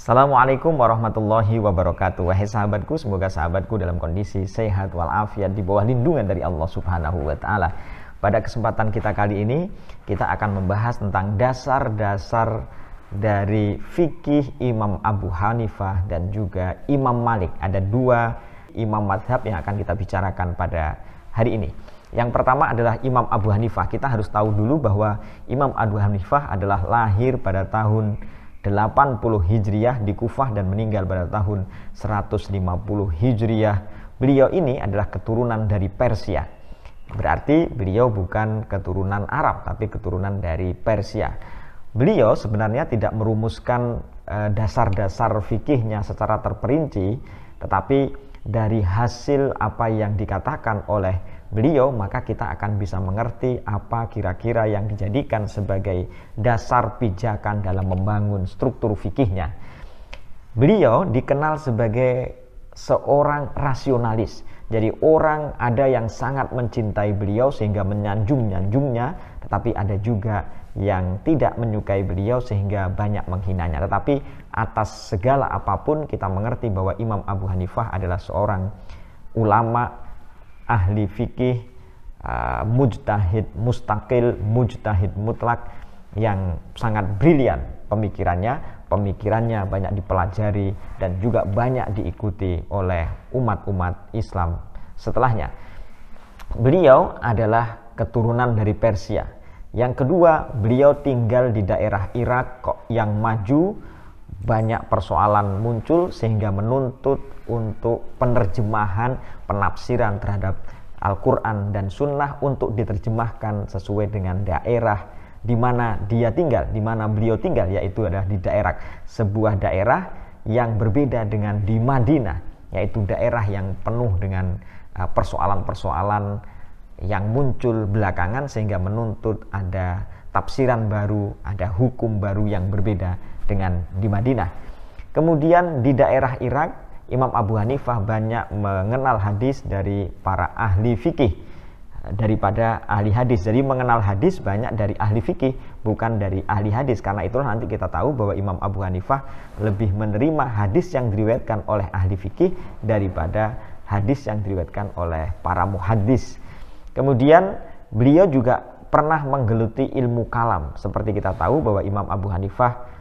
Assalamualaikum warahmatullahi wabarakatuh. Wahai sahabatku, semoga sahabatku dalam kondisi sehat walafiat di bawah lindungan dari Allah Subhanahu wa taala. Pada kesempatan kita kali ini, kita akan membahas tentang dasar-dasar dari fikih Imam Abu Hanifah dan juga Imam Malik. Ada dua imam madhab yang akan kita bicarakan pada hari ini. Yang pertama adalah Imam Abu Hanifah. Kita harus tahu dulu bahwa Imam Abu Hanifah adalah lahir pada tahun 80 Hijriah di Kufah dan meninggal pada tahun 150 Hijriah. Beliau ini adalah keturunan dari Persia. Berarti beliau bukan keturunan Arab, tapi keturunan dari Persia. Beliau sebenarnya tidak merumuskan dasar-dasar fikihnya secara terperinci, tetapi dari hasil apa yang dikatakan oleh beliau, maka kita akan bisa mengerti apa kira-kira yang dijadikan sebagai dasar pijakan dalam membangun struktur fikihnya. Beliau dikenal sebagai seorang rasionalis. Jadi orang ada yang sangat mencintai beliau sehingga menyanjung-nyanjungnya, tetapi ada juga yang tidak menyukai beliau sehingga banyak menghinanya. Tetapi atas segala apapun kita mengerti bahwa Imam Abu Hanifah adalah seorang ulama, ahli fikih, mujtahid mustaqil, mujtahid mutlak yang sangat brilian pemikirannya banyak dipelajari dan juga banyak diikuti oleh umat-umat Islam setelahnya. Beliau adalah keturunan dari Persia. Yang kedua, beliau tinggal di daerah Irak yang maju, banyak persoalan muncul sehingga menuntut untuk penerjemahan, penafsiran terhadap Al-Quran dan Sunnah untuk diterjemahkan sesuai dengan daerah di mana dia tinggal, di mana beliau tinggal, yaitu adalah di daerah, sebuah daerah yang berbeda dengan di Madinah, yaitu daerah yang penuh dengan persoalan-persoalan yang muncul belakangan sehingga menuntut ada tafsiran baru, ada hukum baru yang berbeda dengan di Madinah. Kemudian di daerah Irak, Imam Abu Hanifah banyak mengenal hadis dari para ahli fikih daripada ahli hadis. Jadi mengenal hadis banyak dari ahli fikih, bukan dari ahli hadis. Karena itulah nanti kita tahu bahwa Imam Abu Hanifah lebih menerima hadis yang diriwayatkan oleh ahli fikih daripada hadis yang diriwayatkan oleh para muhaddis. Kemudian beliau juga pernah menggeluti ilmu kalam. Seperti kita tahu bahwa Imam Abu Hanifah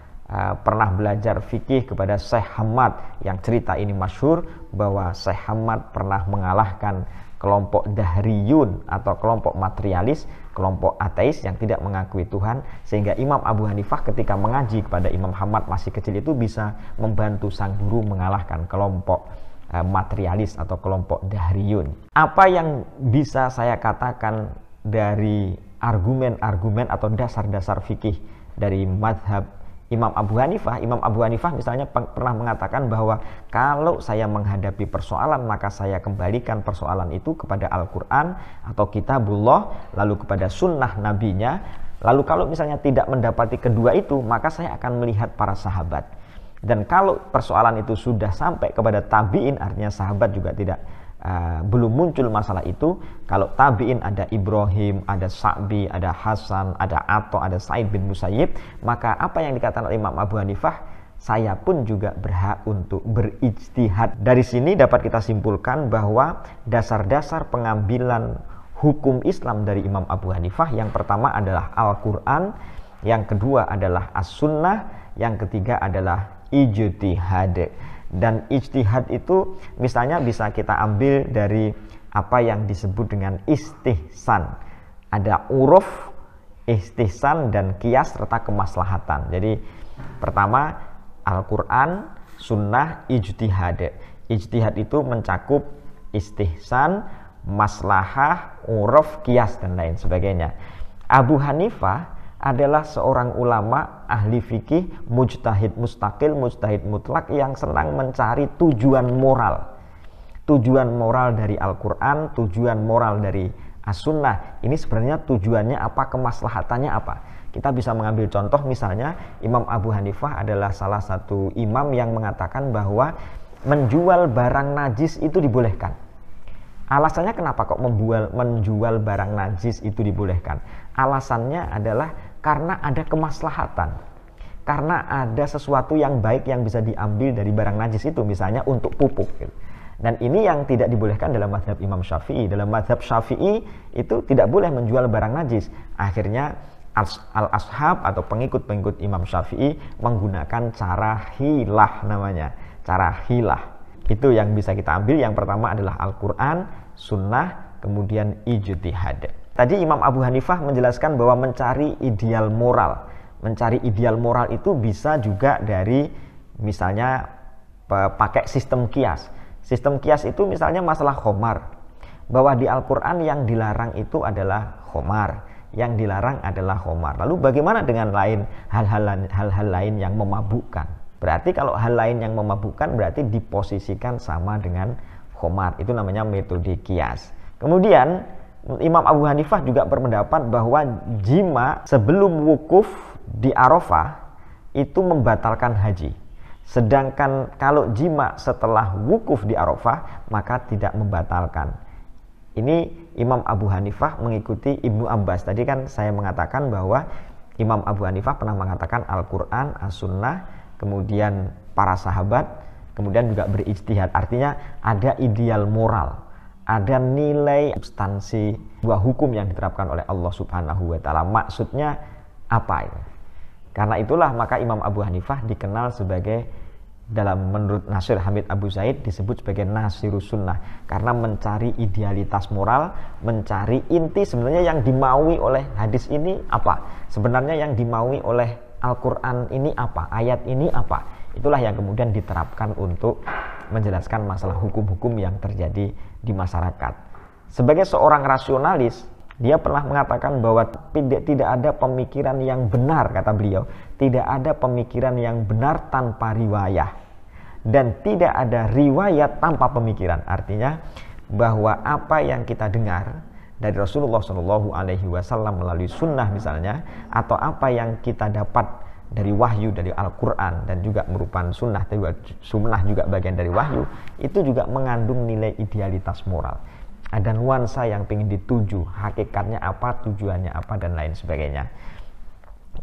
pernah belajar fikih kepada Syekh Hamad, yang cerita ini masyhur bahwa Syekh Hamad pernah mengalahkan kelompok Dahriyun atau kelompok materialis, kelompok ateis yang tidak mengakui Tuhan, sehingga Imam Abu Hanifah ketika mengaji kepada Imam Hamad masih kecil itu bisa membantu sang guru mengalahkan kelompok materialis atau kelompok Dahriyun. Apa yang bisa saya katakan dari argumen-argumen atau dasar-dasar fikih dari madhab Imam Abu Hanifah? Imam Abu Hanifah misalnya pernah mengatakan bahwa kalau saya menghadapi persoalan, maka saya kembalikan persoalan itu kepada Al-Quran atau Kitabullah, lalu kepada sunnah nabinya. Lalu kalau misalnya tidak mendapati kedua itu, maka saya akan melihat para sahabat. Dan kalau persoalan itu sudah sampai kepada tabi'in, artinya sahabat juga belum muncul masalah itu. Kalau tabi'in ada Ibrahim, ada Sa'bi, ada Hasan, ada Atha, ada Sa'id bin Musayyib, maka apa yang dikatakan oleh Imam Abu Hanifah, saya pun juga berhak untuk berijtihad. Dari sini dapat kita simpulkan bahwa dasar-dasar pengambilan hukum Islam dari Imam Abu Hanifah, yang pertama adalah Al-Quran, yang kedua adalah As-Sunnah, yang ketiga adalah ijtihad. Dan ijtihad itu misalnya bisa kita ambil dari apa yang disebut dengan istihsan. Ada uruf, istihsan, dan qiyas serta kemaslahatan. Jadi pertama Al-Quran, Sunnah, ijtihad. Ijtihad itu mencakup istihsan, maslahah, uruf, qiyas, dan lain sebagainya. Abu Hanifah adalah seorang ulama, ahli fikih, mujtahid mustaqil, mujtahid mutlak yang senang mencari tujuan moral. Tujuan moral dari Al-Quran, tujuan moral dari As-Sunnah. Ini sebenarnya tujuannya apa, kemaslahatannya apa. Kita bisa mengambil contoh misalnya Imam Abu Hanifah adalah salah satu imam yang mengatakan bahwa menjual barang najis itu dibolehkan. Alasannya kenapa kok menjual barang najis itu dibolehkan? Alasannya adalah karena ada kemaslahatan. karena ada sesuatu yang baik yang bisa diambil dari barang najis itu, misalnya untuk pupuk gitu. Dan ini yang tidak dibolehkan dalam mazhab Imam Syafi'i. Dalam mazhab Syafi'i itu tidak boleh menjual barang najis. Akhirnya al-ashab atau pengikut-pengikut Imam Syafi'i menggunakan cara hilah namanya. Cara hilah. Itu yang bisa kita ambil. Yang pertama adalah Al-Quran, Sunnah, kemudian ijtihad. Tadi Imam Abu Hanifah menjelaskan bahwa mencari ideal moral. Mencari ideal moral itu bisa juga dari misalnya pakai sistem kias. Sistem kias itu misalnya masalah khomar, bahwa di Al-Quran yang dilarang itu adalah khomar, yang dilarang adalah khomar. Lalu bagaimana dengan hal-hal lain yang memabukkan? Berarti kalau hal lain yang memabukkan berarti diposisikan sama dengan khomar. Itu namanya metode kias. Kemudian Imam Abu Hanifah juga berpendapat bahwa jima sebelum wukuf di Arafah itu membatalkan haji. Sedangkan kalau jima setelah wukuf di Arafah maka tidak membatalkan. Ini Imam Abu Hanifah mengikuti Ibnu Abbas. Tadi kan saya mengatakan bahwa Imam Abu Hanifah pernah mengatakan Al-Quran, As-Sunnah, kemudian para sahabat, kemudian juga berijtihad. Artinya ada ideal moral, ada nilai substansi buah hukum yang diterapkan oleh Allah Subhanahu wa Ta'ala. Maksudnya apa itu? Karena itulah maka Imam Abu Hanifah dikenal sebagai, dalam menurut Nasir Hamid Abu Zaid disebut sebagai Nasirus Sunnah, karena mencari idealitas moral, mencari inti sebenarnya yang dimaui oleh hadis ini apa, sebenarnya yang dimaui oleh Al-Quran ini apa, ayat ini apa. Itulah yang kemudian diterapkan untuk menjelaskan masalah hukum-hukum yang terjadi di masyarakat. Sebagai seorang rasionalis, dia pernah mengatakan bahwa tidak ada pemikiran yang benar, kata beliau. Tidak ada pemikiran yang benar tanpa riwayah. Dan tidak ada riwayat tanpa pemikiran. Artinya bahwa apa yang kita dengar dari Rasulullah SAW melalui sunnah misalnya, atau apa yang kita dapat dari wahyu, dari Al-Quran, dan juga merupakan sunnah juga bagian dari wahyu, itu juga mengandung nilai idealitas moral. Ada nuansa yang ingin dituju, hakikatnya apa, tujuannya apa, dan lain sebagainya.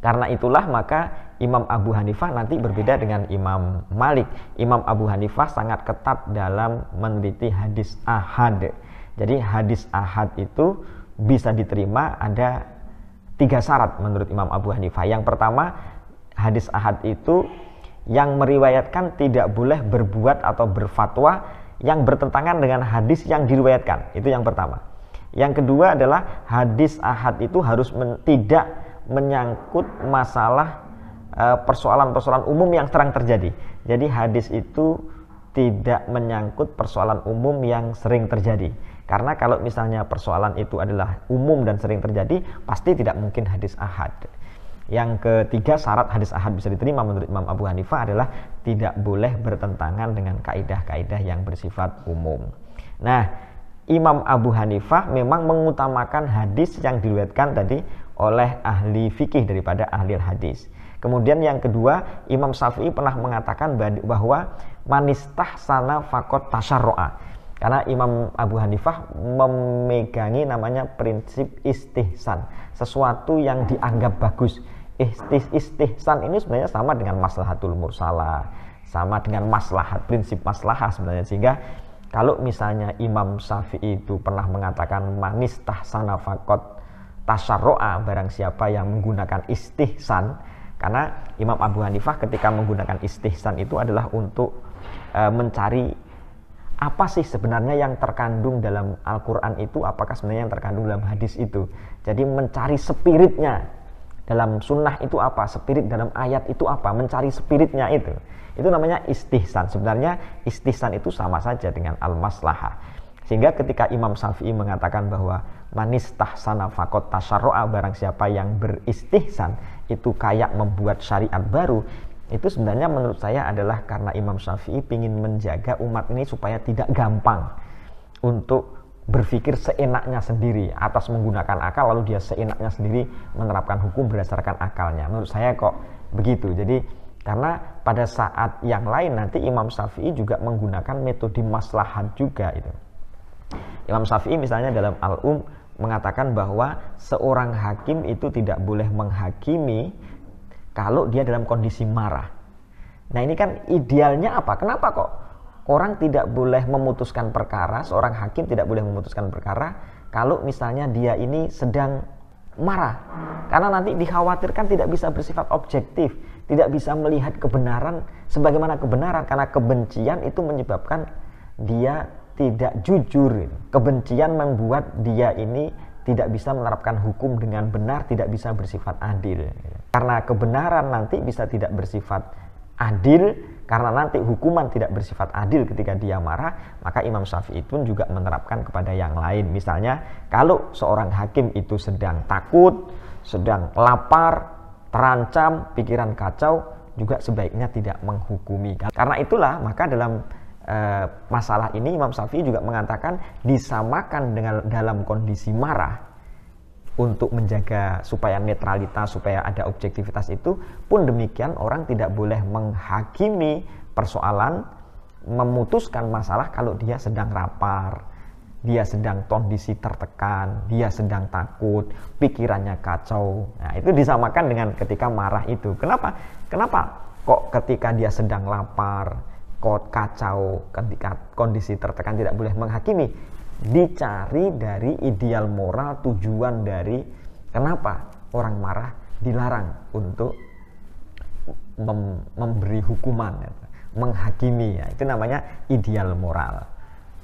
Karena itulah maka Imam Abu Hanifah nanti berbeda dengan Imam Malik. Imam Abu Hanifah sangat ketat dalam meneliti hadis ahad. Jadi hadis ahad itu bisa diterima ada 3 syarat menurut Imam Abu Hanifah. Yang pertama, hadis ahad itu yang meriwayatkan tidak boleh berbuat atau berfatwa yang bertentangan dengan hadis yang diriwayatkan. Itu yang pertama. Yang kedua adalah hadis ahad itu harus tidak menyangkut masalah persoalan-persoalan umum yang sedang terjadi. Jadi hadis itu tidak menyangkut persoalan umum yang sering terjadi. Karena kalau misalnya persoalan itu adalah umum dan sering terjadi, pasti tidak mungkin hadis ahad. Yang ketiga, syarat hadis ahad bisa diterima menurut Imam Abu Hanifah adalah tidak boleh bertentangan dengan kaidah-kaidah yang bersifat umum. Nah, Imam Abu Hanifah memang mengutamakan hadis yang diriwayatkan tadi oleh ahli fikih daripada ahli hadis. Kemudian yang kedua, Imam Syafi'i pernah mengatakan bahwa manistahsana faqad tasyarro'a. Karena Imam Abu Hanifah memegangi namanya prinsip istihsan, sesuatu yang dianggap bagus. Istihsan ini sebenarnya sama dengan maslahatul mursalah, sama dengan maslahat, prinsip maslahah sebenarnya. Sehingga kalau misalnya Imam Syafi'i itu pernah mengatakan manistahsana faqad tasyarro'a, barang siapa yang menggunakan istihsan, karena Imam Abu Hanifah ketika menggunakan istihsan itu adalah untuk mencari apa sih sebenarnya yang terkandung dalam Al-Quran itu, apakah sebenarnya yang terkandung dalam hadis itu. Jadi mencari spiritnya dalam sunnah itu apa, spirit dalam ayat itu apa, mencari spiritnya itu namanya istihsan. Sebenarnya istihsan itu sama saja dengan al-maslahah. Sehingga ketika Imam Syafi'i mengatakan bahwa manistahsana faqad tasyarro'a, barang siapa yang beristihsan itu kayak membuat syariat baru, itu sebenarnya menurut saya adalah karena Imam Syafi'i ingin menjaga umat ini supaya tidak gampang untuk berpikir seenaknya sendiri atas menggunakan akal, lalu dia seenaknya sendiri menerapkan hukum berdasarkan akalnya. Menurut saya kok begitu. Jadi karena pada saat yang lain nanti Imam Syafi'i juga menggunakan metode maslahat juga itu. Imam Syafi'i misalnya dalam Al-Um mengatakan bahwa seorang hakim itu tidak boleh menghakimi kalau dia dalam kondisi marah. Nah ini kan idealnya apa? Kenapa kok orang tidak boleh memutuskan perkara, seorang hakim tidak boleh memutuskan perkara kalau misalnya dia ini sedang marah? Karena nanti dikhawatirkan tidak bisa bersifat objektif, tidak bisa melihat kebenaran sebagaimana kebenaran, karena kebencian itu menyebabkan dia tidak jujur. Kebencian membuat dia ini tidak bisa menerapkan hukum dengan benar, tidak bisa bersifat adil. Karena kebenaran nanti bisa tidak bersifat adil, karena nanti hukuman tidak bersifat adil ketika dia marah, maka Imam Syafi'i pun juga menerapkan kepada yang lain. Misalnya kalau seorang hakim itu sedang takut, sedang lapar, terancam, pikiran kacau, juga sebaiknya tidak menghukumi. Karena itulah maka dalam masalah ini Imam Syafi'i juga mengatakan disamakan dengan dalam kondisi marah. Untuk menjaga supaya netralitas, supaya ada objektivitas itu pun demikian, orang tidak boleh menghakimi persoalan, memutuskan masalah kalau dia sedang lapar, dia sedang kondisi tertekan, dia sedang takut, pikirannya kacau. Nah itu disamakan dengan ketika marah itu. Kenapa? Kok ketika dia sedang lapar, kok kacau, ketika kondisi tertekan tidak boleh menghakimi? Dicari dari ideal moral, tujuan dari kenapa orang marah dilarang untuk memberi hukuman, menghakimi. Ya, itu namanya ideal moral,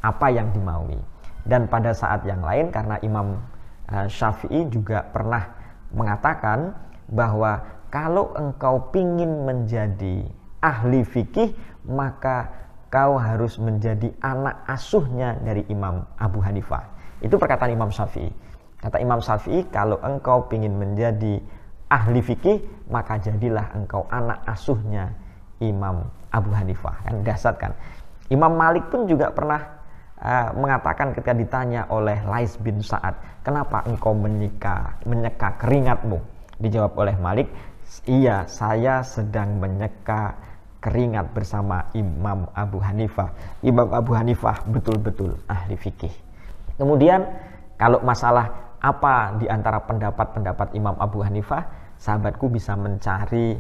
apa yang dimaui. Dan pada saat yang lain, karena Imam Syafi'i juga pernah mengatakan bahwa kalau engkau pingin menjadi ahli fikih, maka kau harus menjadi anak asuhnya dari Imam Abu Hanifah. Itu perkataan Imam Syafi'i. Kata Imam Syafi'i, kalau engkau ingin menjadi ahli fikih, maka jadilah engkau anak asuhnya Imam Abu Hanifah. Kan dahsyat kan. Imam Malik pun juga pernah mengatakan ketika ditanya oleh Lais bin Sa'ad, kenapa engkau menyeka keringatmu? Dijawab oleh Malik, iya, saya sedang menyeka keringat bersama Imam Abu Hanifah. Imam Abu Hanifah betul-betul ahli fikih. Kemudian kalau masalah apa di antara pendapat-pendapat Imam Abu Hanifah, sahabatku bisa mencari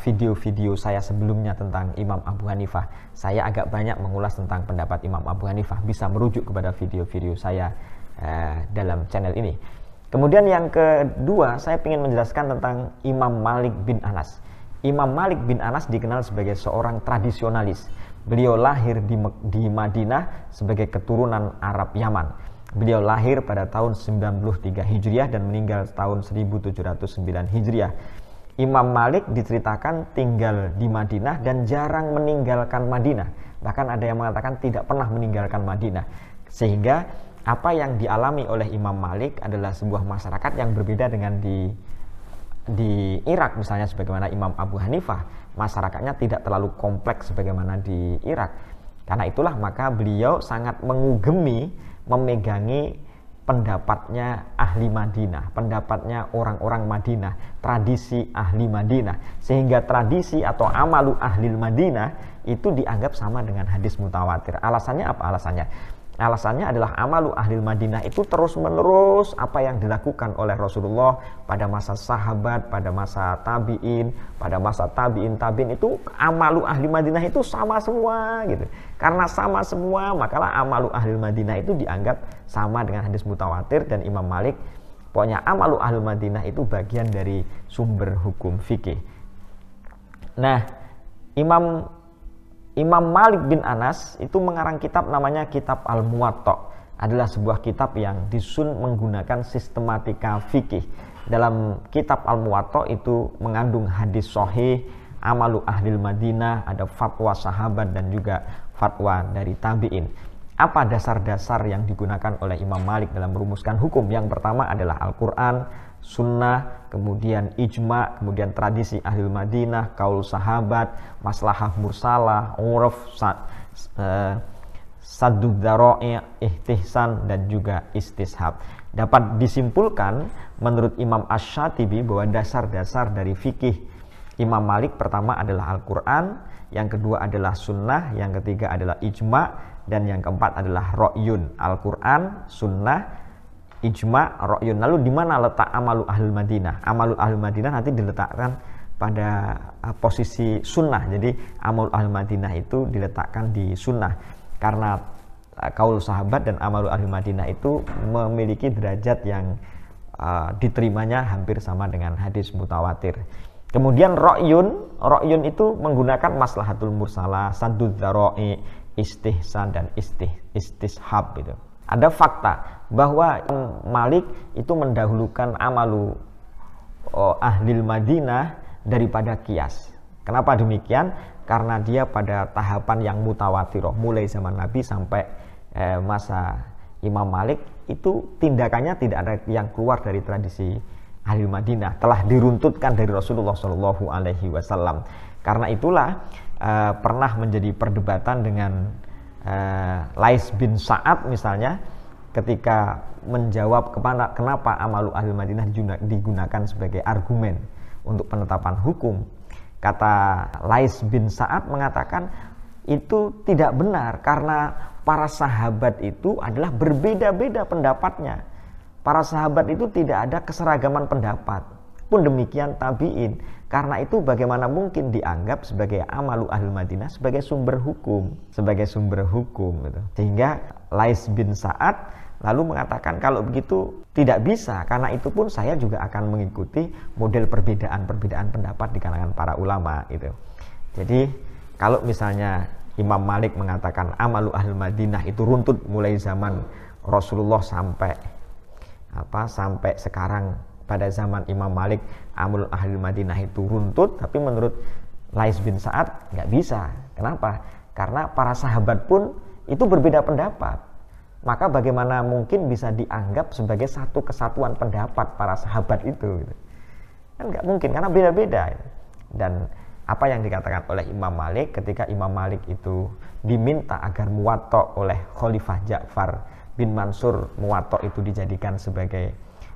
video-video saya sebelumnya tentang Imam Abu Hanifah. Saya agak banyak mengulas tentang pendapat Imam Abu Hanifah, bisa merujuk kepada video-video saya dalam channel ini. Kemudian yang kedua, saya ingin menjelaskan tentang Imam Malik bin Anas. Imam Malik bin Anas dikenal sebagai seorang tradisionalis. Beliau lahir di Madinah sebagai keturunan Arab Yaman. Beliau lahir pada tahun 93 Hijriah dan meninggal tahun 1709 Hijriah. Imam Malik diceritakan tinggal di Madinah dan jarang meninggalkan Madinah. Bahkan ada yang mengatakan tidak pernah meninggalkan Madinah. Sehingga apa yang dialami oleh Imam Malik adalah sebuah masyarakat yang berbeda dengan di Irak misalnya, sebagaimana Imam Abu Hanifah, masyarakatnya tidak terlalu kompleks sebagaimana di Irak. Karena itulah maka beliau sangat mengugemi, memegangi pendapatnya ahli Madinah, pendapatnya orang-orang Madinah, tradisi ahli Madinah, sehingga tradisi atau amalu ahli Madinah itu dianggap sama dengan hadis mutawatir. Alasannya apa? Alasannya adalah amalu ahli Madinah itu terus-menerus apa yang dilakukan oleh Rasulullah pada masa sahabat, pada masa tabi'in, pada masa tabi'in itu amalu ahli Madinah itu sama semua gitu. Karena sama semua, makalah amalu ahli Madinah itu dianggap sama dengan hadis mutawatir. Dan Imam Malik, pokoknya amalu ahli Madinah itu bagian dari sumber hukum fikih. Nah, Imam Malik bin Anas itu mengarang kitab namanya Kitab Al-Muwatta. Adalah sebuah kitab yang disusun menggunakan sistematika fikih. Dalam Kitab Al-Muwatta itu mengandung hadis sahih, amalu ahlil Madinah, ada fatwa sahabat dan juga fatwa dari tabi'in. Apa dasar-dasar yang digunakan oleh Imam Malik dalam merumuskan hukum? Yang pertama adalah Al-Quran, sunnah, kemudian ijma, kemudian tradisi ahli Madinah, kaul sahabat, maslahah mursalah, uruf, saddud dzara'i', ihtihsan, dan juga istishab. Dapat disimpulkan menurut Imam Asy-Syatibi bahwa dasar-dasar dari fikih Imam Malik pertama adalah Al-Quran, yang kedua adalah sunnah, yang ketiga adalah ijma, dan yang keempat adalah ra'yun. Al-Quran, sunnah, ijma, ra'yun. Lalu di mana letak amalu ahlul Madinah? Amalu ahlul Madinah nanti diletakkan pada posisi sunnah. Jadi amalul ahli Madinah itu diletakkan di sunnah karena kaul sahabat dan amalul ahli Madinah itu memiliki derajat yang diterimanya hampir sama dengan hadis mutawatir. Kemudian ro'yun itu menggunakan maslahatul mursalah, saddud dzara'i, istihsan dan istishab itu. Ada fakta bahwa Malik itu mendahulukan amalu ahlil Madinah daripada qiyas. Kenapa demikian? Karena dia pada tahapan yang mutawatirah, mulai zaman Nabi sampai masa Imam Malik itu tindakannya tidak ada yang keluar dari tradisi ahli Madinah, telah diruntutkan dari Rasulullah Shallallahu Alaihi Wasallam. Karena itulah pernah menjadi perdebatan dengan Lais bin Sa'ad misalnya, ketika menjawab kenapa amalu ahli Madinah digunakan sebagai argumen untuk penetapan hukum. Kata Lais bin Sa'ad mengatakan itu tidak benar karena para sahabat itu adalah berbeda-beda pendapatnya. Para sahabat itu tidak ada keseragaman pendapat. Pun demikian tabi'in. Karena itu bagaimana mungkin dianggap sebagai amalu ahli Madinah sebagai sumber hukum. Gitu. Sehingga Lais bin Sa'ad lalu mengatakan kalau begitu tidak bisa. Karena itu pun saya juga akan mengikuti model perbedaan pendapat di kalangan para ulama. Gitu. Jadi kalau misalnya Imam Malik mengatakan amalu ahli Madinah itu runtut mulai zaman Rasulullah sampai sekarang, pada zaman Imam Malik amalul ahli Madinah itu runtut, tapi menurut Lais bin Sa'ad nggak bisa. Kenapa? Karena para sahabat pun itu berbeda pendapat. Maka bagaimana mungkin bisa dianggap sebagai satu kesatuan pendapat para sahabat itu? Kan nggak mungkin, karena beda-beda. Dan apa yang dikatakan oleh Imam Malik ketika Imam Malik itu diminta agar Muwatta oleh Khalifah Ja'far bin Mansur, Muwatta itu dijadikan sebagai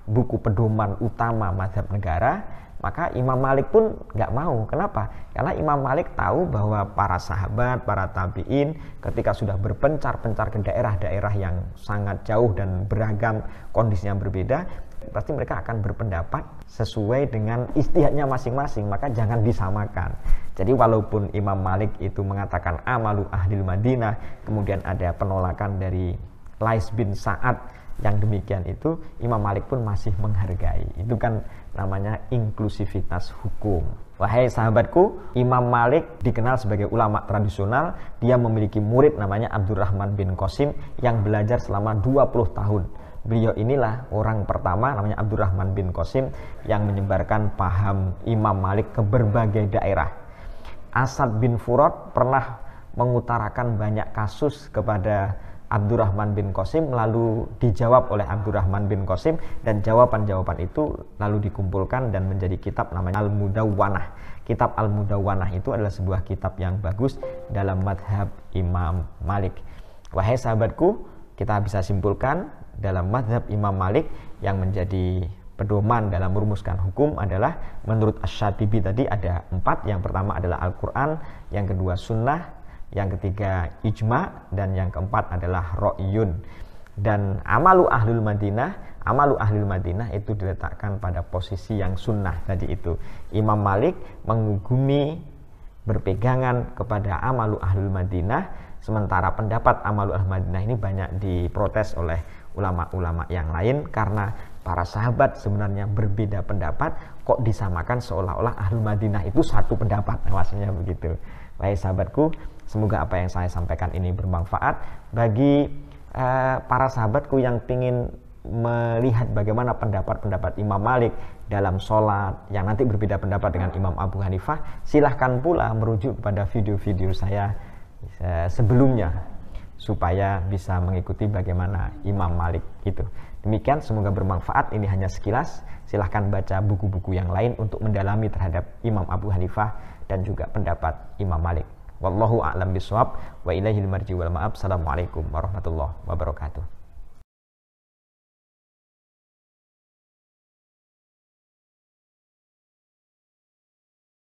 buku pedoman utama mazhab negara, maka Imam Malik pun nggak mau. Kenapa? Karena Imam Malik tahu bahwa para sahabat, para tabi'in ketika sudah berpencar-pencar ke daerah-daerah yang sangat jauh dan beragam, kondisinya berbeda, pasti mereka akan berpendapat sesuai dengan ijtihadnya masing-masing, maka jangan disamakan. Jadi walaupun Imam Malik itu mengatakan amalu ahlil Madinah, kemudian ada penolakan dari Lais bin Sa'ad yang demikian itu, Imam Malik pun masih menghargai. Itu kan namanya inklusivitas hukum. Wahai sahabatku, Imam Malik dikenal sebagai ulama tradisional. Dia memiliki murid namanya Abdurrahman bin Qasim yang belajar selama 20 tahun. Beliau inilah orang pertama namanya Abdurrahman bin Qasim yang menyebarkan paham Imam Malik ke berbagai daerah. Asad bin Furat pernah mengutarakan banyak kasus kepada Abdurrahman bin Qasim, lalu dijawab oleh Abdurrahman bin Qasim, dan jawaban-jawaban itu lalu dikumpulkan dan menjadi kitab namanya Al-Mudawwanah. Kitab Al-Mudawwanah itu adalah sebuah kitab yang bagus dalam madhab Imam Malik. Wahai sahabatku, kita bisa simpulkan dalam madhab Imam Malik yang menjadi pedoman dalam merumuskan hukum adalah menurut Asy-Syatibi tadi ada 4. Yang pertama adalah Al-Quran, yang kedua sunnah, yang ketiga ijma, dan yang keempat adalah ro'yun. Dan amalu ahlul Madinah itu diletakkan pada posisi yang sunnah tadi itu. Imam Malik mengugumi berpegangan kepada amalu ahlul Madinah, sementara pendapat amalu ahlul Madinah ini banyak diprotes oleh ulama-ulama yang lain karena para sahabat sebenarnya berbeda pendapat, kok disamakan seolah-olah ahlul Madinah itu satu pendapat. Maksudnya begitu. Baik sahabatku, semoga apa yang saya sampaikan ini bermanfaat bagi para sahabatku yang ingin melihat bagaimana pendapat-pendapat Imam Malik dalam sholat yang nanti berbeda pendapat dengan Imam Abu Hanifah. Silahkan pula merujuk kepada video-video saya sebelumnya supaya bisa mengikuti bagaimana Imam Malik itu. Demikian, semoga bermanfaat. Ini hanya sekilas. Silahkan baca buku-buku yang lain untuk mendalami terhadap Imam Abu Hanifah dan juga pendapat Imam Malik. Wallahu a'lam bishawab wa ilaihil marji wal ma'ab. Assalamualaikum warahmatullahi wabarakatuh.